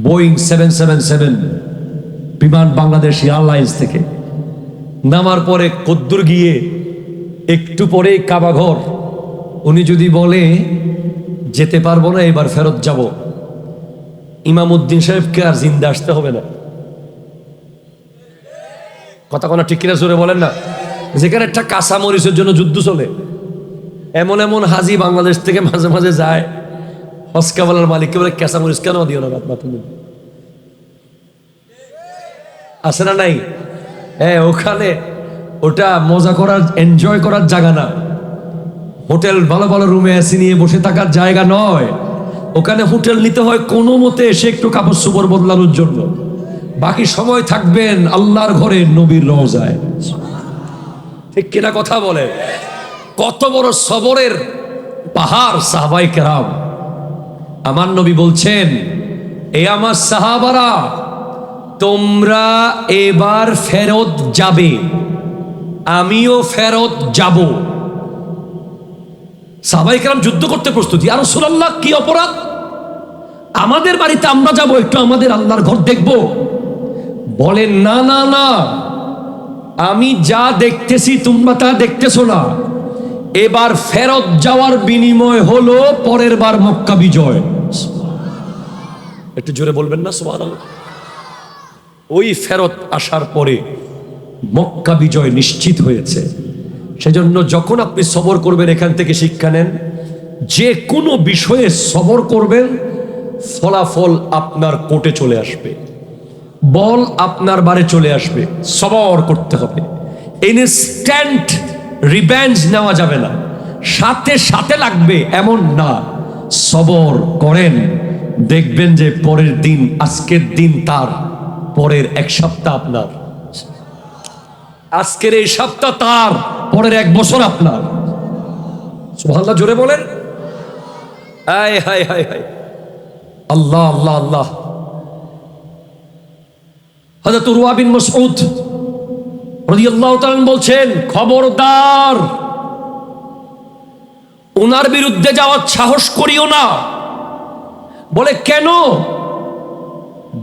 Boeing 777 বিমান Bangladesh airlines থেকে নামার পরে কদ্দুর গিয়ে একটু পরেই কাবাঘর। উনি যদি বলে যেতে পারবো না, এবার ফেরত যাব, ইমামউদ্দিন সাহেবকে আর জিন্দা আসতে হবে না। কথা কোনো ঠিক কিনা জোরে বলেন না। যেখানে একটা কাঁচা মরিচের জন্য যুদ্ধ চলে, এমন এমন হাজি বাংলাদেশ থেকে মাঝে মাঝে যায়, হসকাওয়ালার মালিককে বলে কাঁচা মরিচ কেন দিও না তুমি, আছে না নাই? হ্যাঁ, ওখানে ওটা মজা করার, এনজয় করার জায়গা না। হোটেল ভালো ভালো রুমে এসি নিয়ে বসে থাকার জায়গা নয়। ওখানে হোটেল নিতে হয় কোনো মতে এসে একটু কাপড় চোপড় বদলানোর জন্য। বাকি সময় থাকবেন আল্লাহর ঘরে, নবীর রওজায়। ঠিক কিনা কথা বলে? কত বড় সবরের পাহাড় সাহাবায়ে কেরাম। আমার নবী বলছেন, এ আমার সাহাবারা, তোমরা এবার ফেরত যাবে, আমিও ফেরত যাব। সাহাবায়ে কেরাম যুদ্ধ করতে প্রস্তুতি। আর রাসূলুল্লাহ, কি অপরাধ? আমাদের বাড়িতে আমরা যাব, একটু আমাদের আল্লাহর ঘর দেখব। বলেন না না না, আমি যা দেখতেছি তোমরা তা দেখতেছো না। এবার ফেরত যাওয়ার বিনিময় হলো পরের বার মক্কা বিজয়। একটু জোরে বলবেন না সুবহানাল্লাহ। ওই ফেরত আসার পরে মক্কা বিজয় নিশ্চিত হয়েছে। সেজন্য যখন আপনি সবর করবেন, এখান থেকে শিক্ষা নেন, যে কোনো বিষয়ে সবর করবেন, ফলাফল আপনার কোর্টে চলে আসবে, বল আপনার বারে চলে আসবে। সবর করতে হবে, ইনস্ট্যান্ট রিভেঞ্জ নেওয়া যাবে না, সাথে সাথে লাগবে এমন না। সবর করেন, দেখবেন যে পরের দিন, আজকের দিন তার, পরের এক সপ্তাহ আপনার, আজকের এই সপ্তাহ তার, পরের এক বছর আপনার। সুবহানাল্লাহ, জোরে বলেন। আয় হায় হায় হায়, আল্লাহ আল্লাহ আল্লাহ। হযরত উরওয়া বিন মাসউদ রাদিয়াল্লাহু তাআলা বলছেন, খবরদার ওনার বিরুদ্ধে যাওয়ার সাহস করিও না। বলে কেন?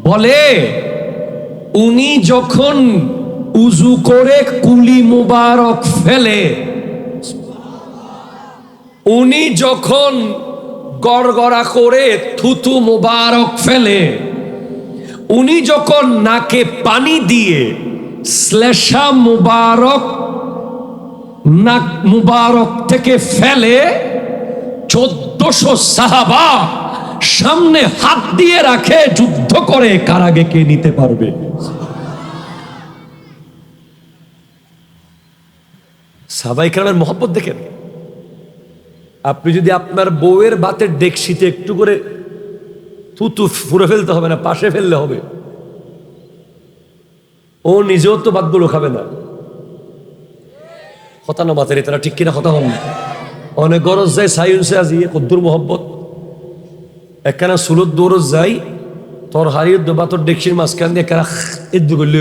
বলে উনি যখন উজু করে কুলি মুবারক ফেলে, উনি যখন গড়গড়া করে থুতু মুবারক ফেলে, উনি যখন নাকে পানি দিয়ে শ্লেষা মুবারক নাক মুবারক থেকে ফেলে, 1400 সাহাবা সামনে হাত দিয়ে রাখে, যুদ্ধ করে কার আগে কে নিতে পারবে। সাহাবায়ে কেরামের মহব্বত দেখেন। আপনি যদি আপনার বউয়ের ভাতের ডেকসিতে একটু করে থুতু ফুরে ফেলতে হবে না, পাশে ফেললে হবে। ও নিজেও তো ভাতগুলো খাবে না। হতানো ভাতের তারা ঠিক কিনা হতা হন। অনেক গরজ যায় সাইন্সে আজিয়ে কদ্দুর মোহব্বত একখানা সুলত দৌড় যাই, তোর হারিয়ে বাতর ডেকসির মাঝখান দিয়ে একখানা এদ্দু করলে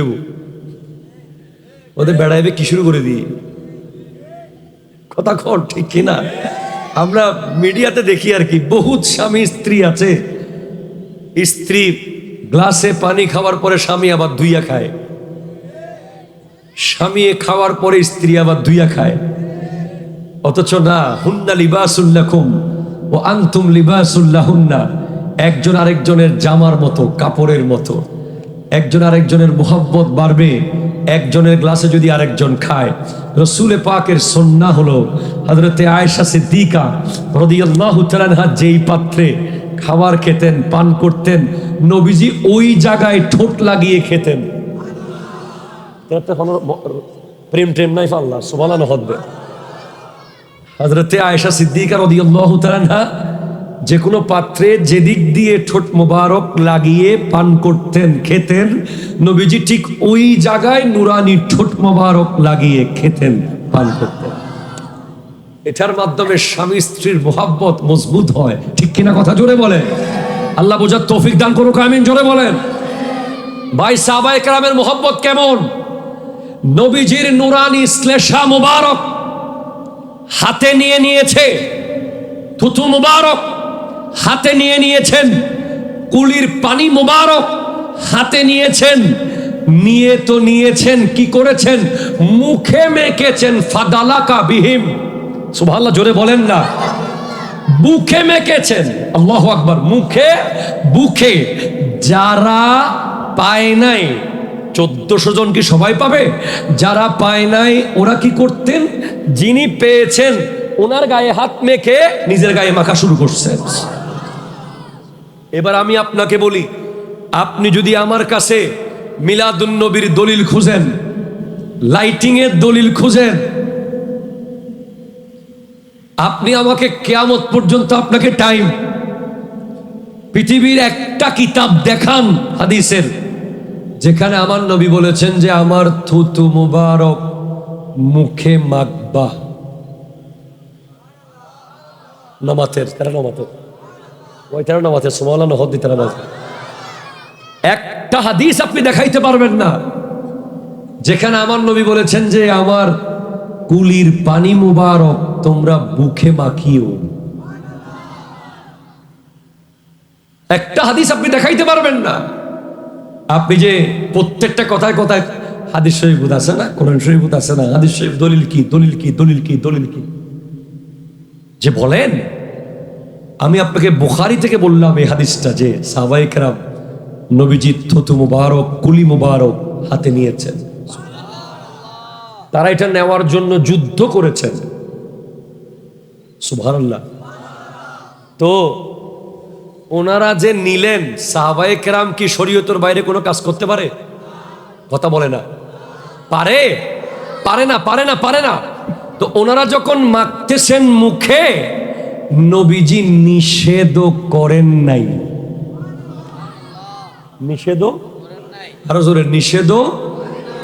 ওদের বেড়াইবে কি শুরু করে দিই। কথা কর ঠিক কিনা? আমরা মিডিয়াতে দেখি আর কি, বহুত স্বামী স্ত্রী আছে, স্ত্রী গ্লাসে পানি খাওয়ার পরে স্বামী আবার ধুইয়া খায়, স্বামী খাওয়ার পরে স্ত্রী আবার ধুইয়া খায়। অথচ না, হুন্না লিবাসুল লাকুম ও আনতুম লিবাসুল লাহুন্না। একজন আরেকজনের জামার মতো, কাপড়ের মতো। একজন আরেকজনের মুহাব্বত বাড়বে একজনের গ্লাসে যদি আরেকজন খায়। রসুল পাকের সুন্নাহ হলো, হযরতে আয়েশা সিদ্দিকা রাদিয়াল্লাহু তাআলা আনহা যেই পাত্রে খাবার খেতেন, পান করতেন, নবীজি ওই জায়গায় ঠোঁট লাগিয়ে খেতেন। প্রেম টেম নাই আল্লাহ সুবহানাল্লাহ হবে। হযরতে আয়েশা সিদ্দিকা রাদিয়াল্লাহু তাআলা আনহা যে কোনো পাত্রে যেদিক দিয়ে ঠোঁট মোবারক লাগিয়ে পান করতেন, খেতেন, নবীজি ঠিক ওই জায়গায় নুরানি ঠোঁট মোবারক লাগিয়ে খেতেন, পান করতেন। এটার মাধ্যমে স্বামী স্ত্রীর মুহাব্বত মজবুত হয়। ঠিক কিনা কথা জোরে বলেন। আল্লাহ বোঝার তৌফিক দান করুক, আমিন জোরে বলেন। ভাই, সাহাবায়ে কেরামের মুহাব্বত কেমন? নবীজির নুরানি শ্লেষা মুবারক হাতে নিয়েছে, থুতু মুবারক হাতে নিয়েছেন, কুলির পানি মোবারক হাতে নিয়েছেন, নিয়ে তো নিয়েছেন, কি করেছেন? মুখে মেখেছেন। ফাদালাকা বিহিম, সুবহানাল্লাহ, জোরে বলেন না। বুকে মেখেছেন, আল্লাহু আকবার। মুখে বুকে। যারা পায় নাই, 1400 জন কি সবাই পাবে? যারা পায় নাই ওরা কি করতেন? যিনি পেয়েছেন ওনার গায়ে হাত মেখে নিজের গায়ে মাখা শুরু করছেন। এবার আমি আপনাকে বলি, আপনি যদি আমার কাছে মিলাদুন নবীর দলিল খুঁজেন, লাইটিং এর দলিল খুঁজেন, আপনি আমাকে কিয়ামত পর্যন্ত আপনাকে টাইম, পৃথিবীর একটা কিতাব দেখান হাদিসের যেখানে আমার নবী বলেছেন যে আমার থুতু মুবারক মুখে মাখবা। নমাতের তারা নমাতের ওই তারা নমাতের সুবহানাল্লাহ নহদ্দি তারা নমাতের একটা হাদিস আপনি দেখাইতে পারবেন না যেখানে আমার নবী বলেছেন যে আমার কুলির পানি মুবারক তোমরা বুকে মাখিও। একটা হাদিস আপনি দেখাইতে পারবেন না। আপনি যে প্রত্যেকটা কথায় কথায় হাদিস শরীফ আছে না, কোরআন শরীফ আছে না, হাদিস শরীফ দলিল কি দলিল কি দলিল কি দলিল কি যে বলেন। আমি আপনাকে বুখারী থেকে বললাম এই হাদিসটা যে সাহাবায়ে কেরাম নবীজির থুতু মুবারক কুলি মুবারক হাতে নিয়েছেন, তারা এটা নেওয়ার জন্য যুদ্ধ করেছেন। সুবহানাল্লাহ। তো ওনারা যে নিলেন, সাহাবায়ে কেরাম কি শরীয়তের বাইরে কোনো কাজ করতে পারে? কথা বলে না। পারে? পারে না, পারে না, পারে না। তো ওনারা যখন মাখতেছেন মুখে, নবীজি নিষেধও করেন নাই। নিষেধও, আরো জোরে, নিষেধও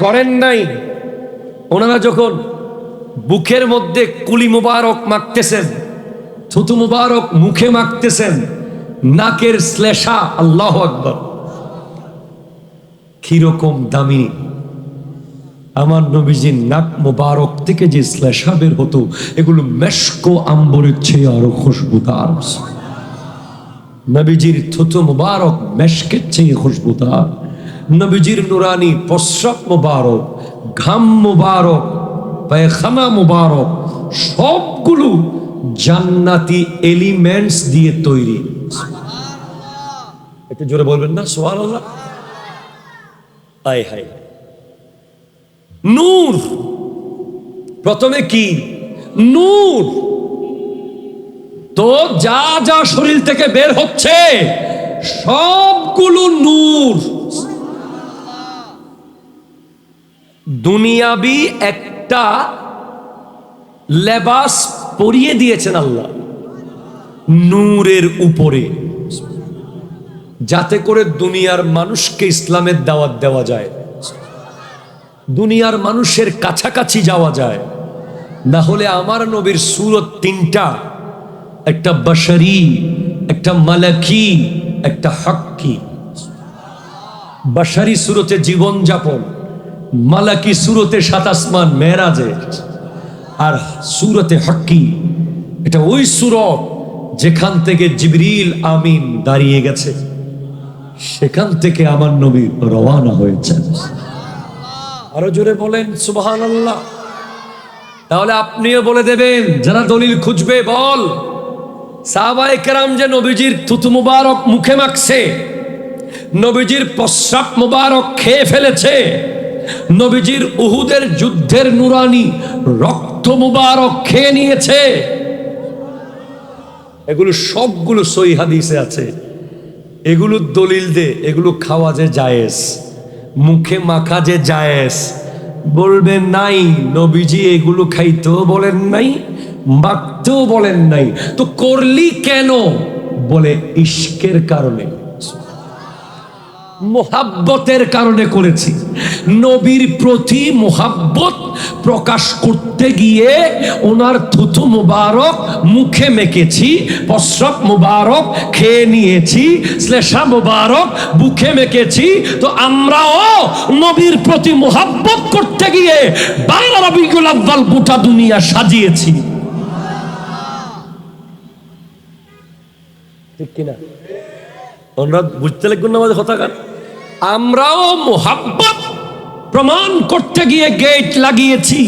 করেন নাই। ওনারা যখন বুকের মধ্যে কুলি মুবারক মাখতেছেন, থুতু মুবারক মুখে মাখতেছেন, নাকের শ্লেষা, আল্লাহু আকবার, কিরকম দামি! আমার নবীজির নাক মুবারক থেকে যে শ্লেষা বের হতো এগুলো মেশকো আম্বরের চেয়ে আরো খুশবুদার। নবীজির থুতু মুবারক মেশকের চেয়ে খুশবুদার। নবীজির নুরানি প্রস্রাব মুবারক, ঘাম মুবারক, পায়খানা মুবারক সবগুলো জান্নাতি এলিমেন্টস দিয়ে তৈরি। একটু জোরে বলবেন না সুবহানাল্লাহ। আয় হায়, নূর। প্রথমে কি? নূর। তো যা যা শরীর থেকে বের হচ্ছে সবগুলো নূর। দুনিয়াবি একটা লেবাস পরিয়ে দিয়েছেন আল্লাহ নূরের উপরে, যাতে করে দুনিয়ার মানুষকে ইসলামের দাওয়াত দেওয়া যায়, দুনিয়ার মানুষের কাছাকাছি যাওয়া যায়। না হলে আমার নবীর সূরত তিনটা, একটা বশরি, একটা মালাকি, একটা হক্কি। বশরি সূরতে জীবন যাপন, মালাকি সূরতে সাত আসমান মেরাজে, আর সূরতে হক্কি এটা ওই সূরত যেখান থেকে জিবরিল আমিন দাঁড়িয়ে গেছে, সেখান থেকে আমার নবী রওয়ানা হয়েছেন। আরো জোরে বলেন সুবহানাল্লাহ। তাহলে আপনিও বলে দেবেন, যারা দলিল খুঁজবে, বল সাহাবায়ে কেরাম যে নবীজির থুতু মুবারক মুখে মাখছে, নবীজির প্রস্রাব মুবারক খেয়ে ফেলেছে, নবীজির উহুদের যুদ্ধের নুরানি রক্ত মুবারক খেয়ে নিয়েছে, এগুলো সবগুলো সহিহ হাদিসে আছে। এগুলো দলিল দে, এগুলো খাওয়া যে জায়েজ, মুখে মাখা যে জায়েজ। বলবেন নাই নবীজি এগুলো খাইতেও বলেন নাই, মাখতেও বলেন নাই, তো করলি কেন? বলে ইশকের কারণে, মোহাব্বতের কারণে করেছি। নবীর প্রতি মোহাব্বত প্রকাশ করতে গিয়ে ওনার থুতু মুবারক মুখে মেখেছি, প্রস্রাব মুবারক খেয়ে নিয়েছি, শ্লেষা মুবারক বুকে মেখেছি। তো আমরাও নবীর প্রতি মোহাব্বত করতে গিয়ে 12 রবিউল আউয়াল গোটা দুনিয়া সাজিয়েছি। ঠিক কিনা? আমরা বুঝতে লাগবেন না আমাদের কথা গান। আমরাও মোহাব্বত প্রমাণ করতে গিয়ে গেট লাগিয়েছি,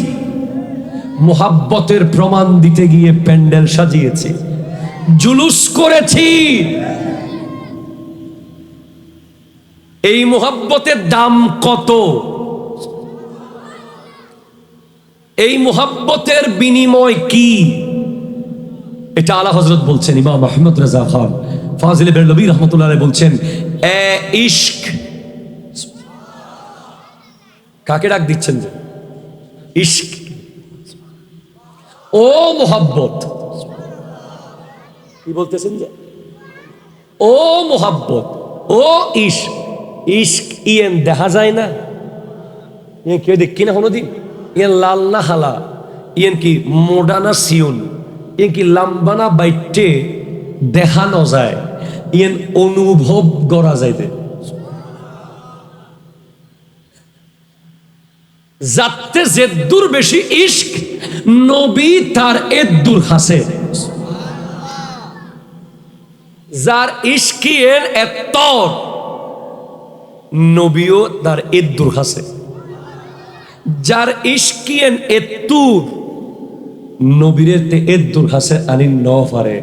মোহাব্বতের প্রমাণ দিতে গিয়ে প্যান্ডেল সাজিয়েছি, জুলুস করেছি। এই মোহাব্বতের দাম কত? এই মোহাব্বতের বিনিময় কি? এটা আলা হযরত বলছেন, ইমাম আহমদ রাজা খান ফাজিল বেরলভী রহমতুল্লাহ আলাইহি বলছেন, এ ইশক। কাকে ডাক দিচ্ছেন? যে ইশক, ও মোহাব্বত। কি বলতেছেন? যে ও মোহাব্বত, ও ইশক। ইশক ইয়েন দেখা যায় না, ইয়েন কেউ দেখি না কোনোদিন। ইয়েন লাল না হালা, ইয়েন কি মোডা না সিউন, ইয়েন কি লাম্বা না বাইটে দেখানো যায়, ইয়েন অনুভব করা যায়। যাতে যেদ্দুর বেশি ইশক, নবী তার এদ্দুর হাসে। যার ইশকিয়ের এত্তর, নবীও তার এদ্দুর হাসে। যার ইশকিয়েন এত্তুর, নবীরে তে এদ্দুর হাসে আনিন ন পারে।